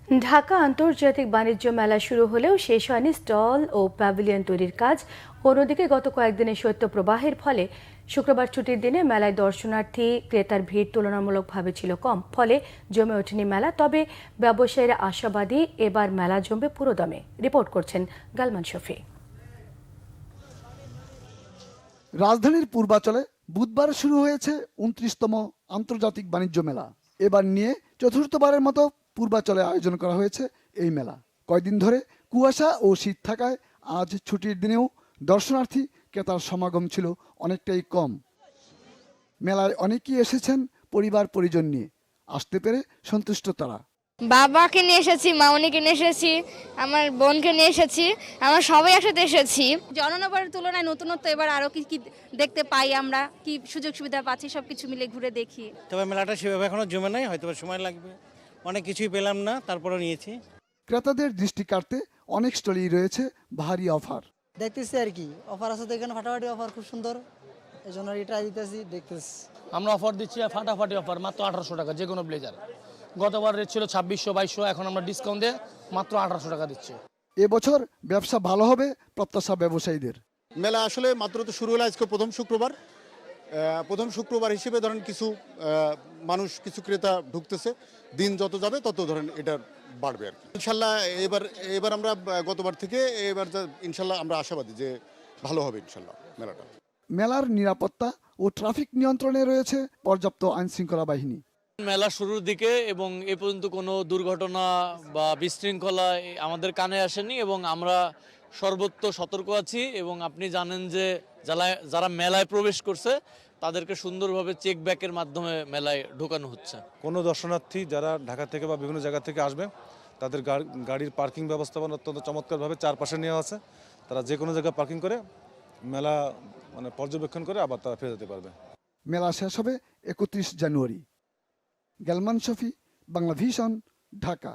ঢাকা আন্তর্জাতিক বাণিজ্য মেলা শুরু হলেও শেষ হয়নি স্টল ও প্যাভিলিয়ন তৈরির কাজ। অন্যদিকে গত কয়েকদিনের শৈত্যপ্রবাহের ফলে শুক্রবার ছুটির দিনে মেলায় দর্শনার্থী ক্রেতার ভিড় তুলনামূলকভাবে ছিল কম, ফলে জমে ওঠেনি মেলা। তবে ব্যবসায়ীরা আশাবাদী এবার মেলা জমবে পুরোদমে। রিপোর্ট করছেন গালমান শফি। রাজধানীর পূর্বাচলে বুধবার শুরু হয়েছে ২৯তম আন্তর্জাতিক বাণিজ্য মেলা। এবার নিয়ে চতুর্থবারের মতো পূর্বাচলে আয়োজন করা হয়েছে এই মেলা। কয়দিন ধরে কুয়াশা ও শীত থাকায় আজ ছুটির দিনেও দর্শনার্থী ক্রেতার সমাগম ছিল অনেকটাই কম। মেলায় অনেকেই এসেছেন পরিবার পরিজন নিয়ে। আসতে পেরে সন্তুষ্ট তারা। বাবাকে নিয়ে এসেছি, মামনিকে নিয়ে এসেছি, আমার বোনকে নিয়ে এসেছি, আমরা সবাই একসাথে এসেছি। অন্যান্যবারের তুলনায় নতুনত্ব এবার আরো কি কি দেখতে পাই, আমরা কি সুযোগ সুবিধা পাচ্ছি সবকিছু মিলে ঘুরে দেখি। তবে মেলাটা সেভাবে এখনো জমে নাই, হয়তো সময় লাগবে। অনেক কিছুই পেলাম না, তারপরে নিয়েছি। ক্রেতাদের দৃষ্টি কাড়তে অনেক স্টলেই রয়েছে ভারী অফার। দেখতেছি আর কি অফার আছে, দেখেন ফাটাফাটি অফার খুব সুন্দর, এই জন্য ট্রাই দিতেছি, দেখতেছি। আমরা অফার দিচ্ছি, ফাটাফাটি অফার, মাত্র 1800 টাকা যে কোনো ব্লেজার। গতবার রেট ছিল 2600-2200, এখন আমরা ডিসকাউন্ট দিয়ে মাত্র 1800 টাকা দিচ্ছি। এবছর ব্যবসা ভালো হবে প্রত্যাশা ব্যবসায়ীদের। মেলা আসলে মাত্র তো শুরু হলো, আজকে প্রথম শুক্রবার হিসেবে ধরেন কিছু মানুষ, কিছু ক্রেতা ঢুকতেছে। দিন যত যাবে তত ধরেন এটা বাড়বে আর কি। ইনশাল্লাহ এবার আমরা গতবার থেকে এবার ইনশাল্লাহ আমরা আশাবাদী যে ভালো হবে ইনশাল্লাহ মেলাটা। মেলার নিরাপত্তা ও ট্রাফিক নিয়ন্ত্রণে রয়েছে পর্যাপ্ত আইনশৃঙ্খলা বাহিনী। মেলা শুরুর দিকে এবং এ পর্যন্ত কোনো দুর্ঘটনা বা বিশৃঙ্খলা আমাদের কানে আসেনি এবং আমরা সর্বত্র সতর্ক আছি। এবং আপনি জানেন যে যারা মেলায় প্রবেশ করছে তাদেরকে সুন্দরভাবে চেক ব্যাকের মাধ্যমে মেলায় ঢোকানো হচ্ছে। কোনো দর্শনার্থী যারা ঢাকা থেকে বা বিভিন্ন জায়গা থেকে আসবে তাদের গাড়ির পার্কিং ব্যবস্থাপনা অত্যন্ত চমৎকারভাবে চারপাশে নেওয়া আছে। তারা যে কোনো জায়গায় পার্কিং করে মেলা পর্যবেক্ষণ করে আবার তারা ফিরে যেতে পারবে। মেলা শেষ হবে ৩১ জানুয়ারি। গালমান শফি, বাংলা ভিশন, ঢাকা।